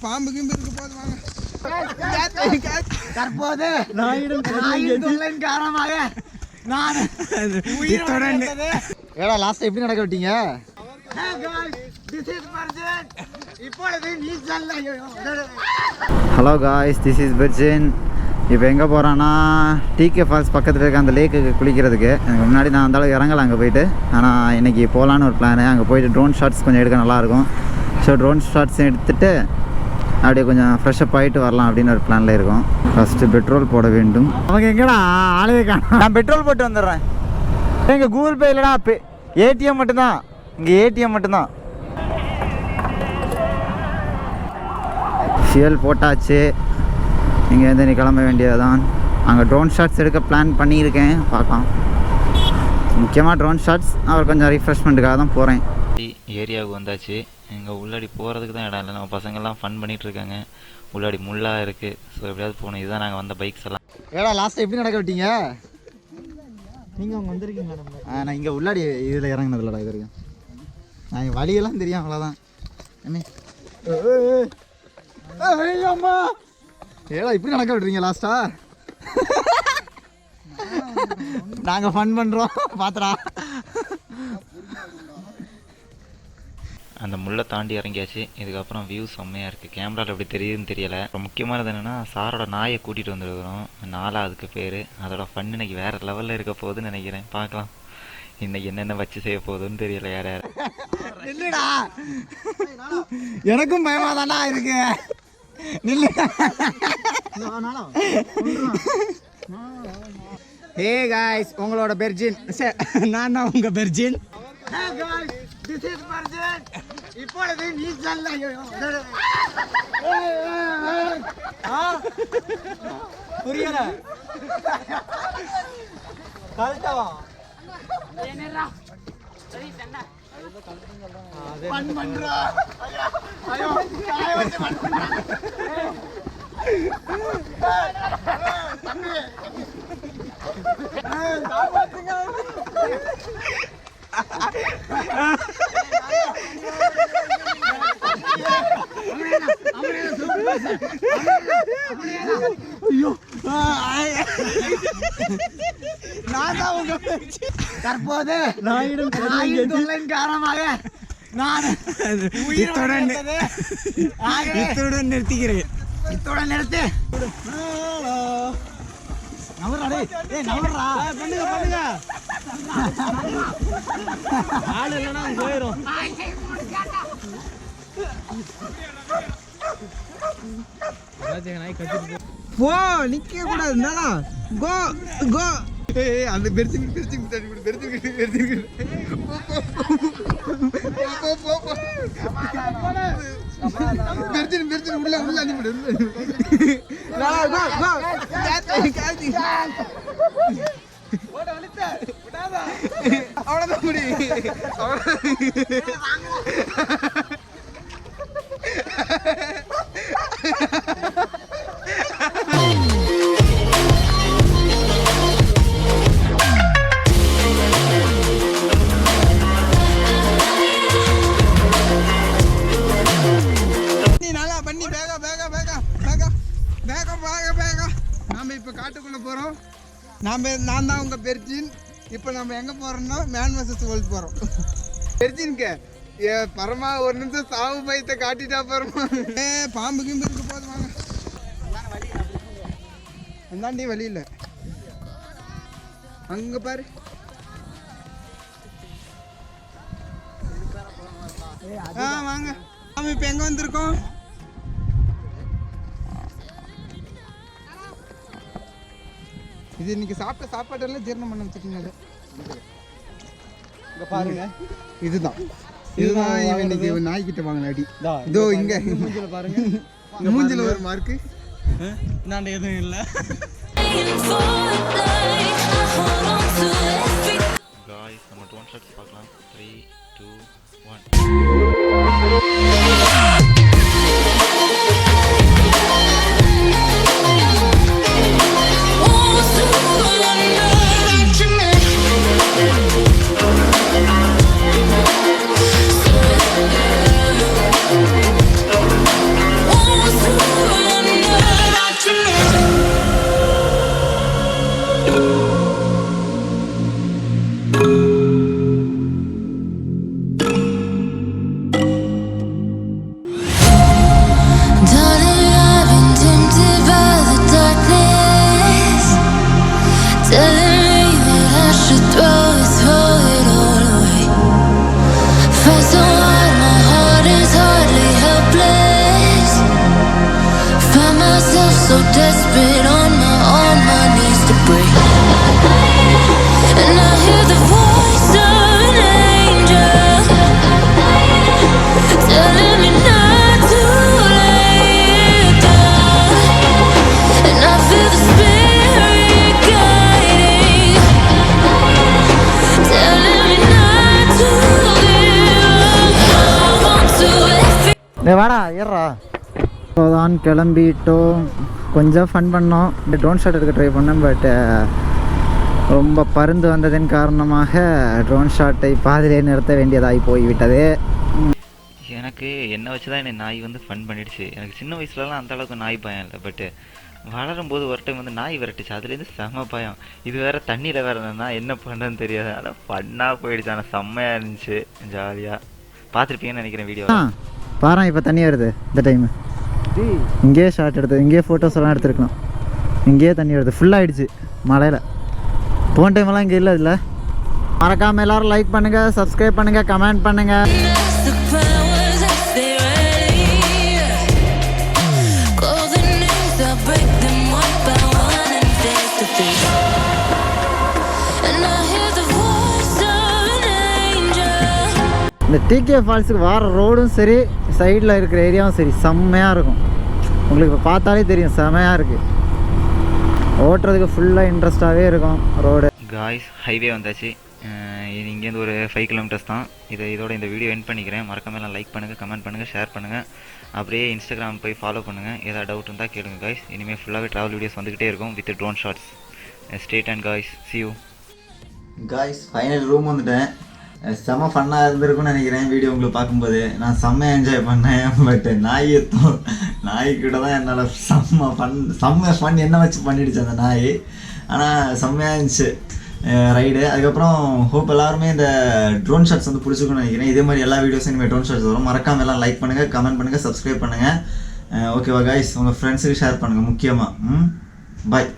பாம்பு கிம்பு இருக்கு போது வாங்க. தற்போது நாயின் காரணமாக நான் உயிரோடு ஏடா லாஸ்ட் எப்படி நடக்க விட்டீங்க? Hello guys, this is Berjin. இப்போ எங்கே போகிறோன்னா டிகே ஃபால்ஸ் பக்கத்தில் இருக்க அந்த லேக்குக்கு குளிக்கிறதுக்கு. எனக்கு முன்னாடி நான் அந்தளவுக்கு இறங்கலை அங்கே போயிட்டு. ஆனால் இன்றைக்கி போகலான்னு ஒரு பிளானு. அங்கே போயிட்டு ட்ரோன் ஷாட்ஸ் கொஞ்சம் எடுக்க நல்லாயிருக்கும். ஸோ ட்ரோன் ஷாட்ஸ் எடுத்துகிட்டு அப்படியே கொஞ்சம் ஃப்ரெஷ்அப் ஆகிட்டு வரலாம் அப்படின்னு ஒரு பிளானில் இருக்கும். ஃபஸ்ட்டு பெட்ரோல் போட வேண்டும். அவங்க எங்கடா ஆளவே காணோம். நான் பெட்ரோல் போட்டு வந்துடுறேன். எங்கள் கூகுள் பே இல்லைடா, ஏடிஎம் மட்டும்தான். இங்கே ஏடிஎம் மட்டும்தான். ஃபியூல் போட்டாச்சு. இங்கே வந்து நீ கிளம்ப வேண்டியதுதான். அங்கே ட்ரோன் ஷாட்ஸ் எடுக்க பிளான் பண்ணியிருக்கேன், பார்க்கலாம். முக்கியமாக ட்ரோன் ஷாட்ஸ், அவர் கொஞ்சம் ரீஃப்ரெஷ்மெண்ட்டுக்காக தான் போகிறேன். ஏரியாவுக்கு வந்தாச்சு. இங்கே உள்ளாடி போகிறதுக்கு தான் இடம் இல்லை. நம்ம பசங்கள்லாம் ஃபன் பண்ணிகிட்டு இருக்காங்க. உள்ளாடி முள்ளாக இருக்குது. ஸோ எப்படியாவது போகணும். இதுதான் நாங்கள் வந்த பைக்ஸ் எல்லாம். ஏடா லாஸ்ட்டாக எப்படி நடக்க விட்டீங்க? நீங்கள் அவங்க வந்திருக்கீங்களா? நம்ம நான் இங்கே உள்ளாடி இதில் இறங்கினதில்லடா இது வரைக்கும். நான் எங்கள் வழியெல்லாம் தெரியும், அவ்வளோதான். என்ன அம்மா ஏடா இப்படி நடக்க விட்றீங்க லாஸ்ட்டா? நாங்கள் ஃபன் பண்ணுறோம், பார்த்துடா. அந்த முள்ளை தாண்டி இறங்கியாச்சு. இதுக்கப்புறம் வியூ செம்மையாக இருக்குது. கேமராவில் எப்படி தெரியுதுன்னு தெரியலை. அப்புறம் முக்கியமானது என்னென்னா சாரோட நாயை கூட்டிகிட்டு வந்துருக்கிறோம். நாலா அதுக்கு பேர். அதோட ஃபன் இன்னைக்கு வேறு லெவலில் இருக்க போகுதுன்னு நினைக்கிறேன். பார்க்கலாம் இன்னைக்கு என்னென்ன வச்சு செய்ய போகுதுன்னு தெரியல. யார் யார் இல்லைடா, எனக்கும் பயமாக தானா இருக்கு. ஹே காய்ஸ், உங்களோட பெர்ஜின். நான் தான் உங்க பெர்ஜின். இப்பொழுது நீ சொல்ல புரியல. கரெக்டாவா பண் பண்றா. ஐயோ காய வச்சு பண் பண்றா. காப்பாத்துங்க. தற்போது நாயின் காரணமாக நான் இத்துடன் நிறுத்திக்கிறேன். இத்துடன் நிறுத்து. நவர்றா, நவர்றா. பண்ணுங்க பண்ணுங்க. ஆள் இல்லைன்னா போயிடும். போ, நிக்க கூடாது. கோ கோ. அந்த பெருசு பெருசு பெருசு பெருசு உள்ள உள்ள அனுப்பிடு. அவ்வளோதான் முடியும். நாம இப்போ காட்டுக்குள்ளே போகிறோம். நான் தான் உங்கள் பெர்ஜின். இப்போ நம்ம எங்கே போகிறோம்னா மேன் வர்சஸ் வேர்ல்ட் போகிறோம். பெர்ஜின்க்கு பரமா ஒரு நிமிஷம் சாவு பயத்தை காட்டிட்டா பரமா. பாம்பு கிம்பு இருக்கு போது வாங்க. அந்தாண்டி வழி இல்லை. அங்கே பாரு. வாங்க. நாம இப்போ எங்கே வந்திருக்கோம்? இது இன்னைக்கு சாப்பிட்ட சாப்பாடெல்லாம் ஜீரணம் பண்ண வச்சுக்கீங்க. இங்கே பாருங்க, இதுதான் இவன் இன்னைக்கு நாய்கிட்ட வாங்கின அடி. இதோ இங்கே மூஞ்சில் பாருங்க. இந்த மூஞ்சில் ஒரு மார்க்கு. நான் எதுவும் இல்லை. காய்ஸ், நம்ம ட்ரோன் ஷாட்ஸ் பார்க்கலாம். 3, 2, 1. so desperate on my knees to break. And I hear the voice of an angel telling me not to lay it down. And I feel the spirit guiding, telling me not to give up. I want to வாடா ஏறா. இப்போதான் கிளம்பிட்டோம். கொஞ்சம் fun பண்ணோம். இந்த drone shot எடுக்க try பண்ணேன். But ரொம்ப பருந்து வந்ததன் காரணமாக ட்ரோன் ஷாட்டை பாதிலே நிறுத்த வேண்டியதாகி போய்விட்டது. எனக்கு என்ன வச்சு தான் என்னை நாய் வந்து ஃபன் பண்ணிடுச்சு. எனக்கு சின்ன வயசுலலாம் அந்த அளவுக்கு நாய் பயம் இல்லை. பட்டு வளரும்போது ஒரு டைம் வந்து நாய் விரட்டுச்சு. அதுலேருந்து செம்ம பயம். இது வேறு தண்ணியில் வேறு என்ன பண்ணுறதுன்னு தெரியாது. ஆனால் ஃபன்னாக போயிடுச்சு. ஆனால் செம்மையாக இருந்துச்சு, ஜாலியாக. பார்த்துருப்பீங்கன்னு நினைக்கிறேன் வீடியோ. பாரு இப்போ தண்ணி வருது. இந்த டைமு இங்கேயே ஷாட் எடுத்து இங்கேயே ஃபோட்டோஸ் எல்லாம் எடுத்துருக்கலாம். இங்கேயே தண்ணி வருது. ஃபுல்லாகிடுச்சு மழையில். போன டைமெல்லாம் இங்கே இல்லை. இதில் மறக்காமல் எல்லோரும் லைக் பண்ணுங்கள், சப்ஸ்கிரைப் பண்ணுங்கள், கமெண்ட் பண்ணுங்கள். the powers that stay ready. Call the names, I break them one by one and face to face. And I hear the voice of an angel. இந்த டிகே ஃபால்ஸுக்கு வர ரோடும் சரி, சைடில் இருக்கிற ஏரியாவும் சரி, செம்மையாக இருக்கும். உங்களுக்கு இப்போ பார்த்தாலே தெரியும், செம்மையாக இருக்குது. ஓட்டுறதுக்கு ஃபுல்லாக இன்ட்ரெஸ்டாகவே இருக்கும் ரோடு. காய்ஸ், ஹைவே வந்தாச்சு. இது இங்கேருந்து ஒரு 5 கிலோமீட்டர்ஸ் தான். இதோட இந்த வீடியோ எண்ட் பண்ணிக்கிறேன். மறக்காம எல்லாம் லைக் பண்ணுங்கள், கமெண்ட் பண்ணுங்கள், ஷேர் பண்ணுங்கள். அப்படியே இன்ஸ்டாகிராம் போய் ஃபாலோ பண்ணுங்கள். ஏதாவது டவுட் இருந்தால் கேளுங்க காய்ஸ். இனிமேல் ஃபுல்லாகவே ட்ராவல் வீடியோஸ் வந்துக்கிட்டே இருக்கும் with drone shots. Stay tuned guys, see you. Guys, final room வந்துட்டேன். செம்ம ஃபன்னாக இருந்திருக்கும்னு நினைக்கிறேன் வீடியோ உங்களுக்கு பார்க்கும்போது. நான் செம்மையாக என்ஜாய் பண்ணேன். பட் நாய்க்கிட்ட தான் என்னால் செம்ம ஃபன் என்ன வச்சு பண்ணிடுச்சு அந்த நாய். ஆனால் செம்மையாக இருந்துச்சு ரைடு. அதுக்கப்புறம் ஹோப் எல்லாருமே இந்த ட்ரோன் ஷாட்ஸ் வந்து பிடிச்சிருக்குன்னு நினைக்கிறேன். இதே மாதிரி எல்லா வீடியோஸும் இனிமேல் ட்ரோன் ஷாட்ஸ் வரும். மறக்காமல் எல்லாம் லைக் பண்ணுங்கள், கமெண்ட் பண்ணுங்கள், சப்ஸ்கிரைப் பண்ணுங்கள். ஓகேவா காய்ஸ்? உங்கள் ஃப்ரெண்ட்ஸுக்கு ஷேர் பண்ணுங்கள் முக்கியமாக. பாய்.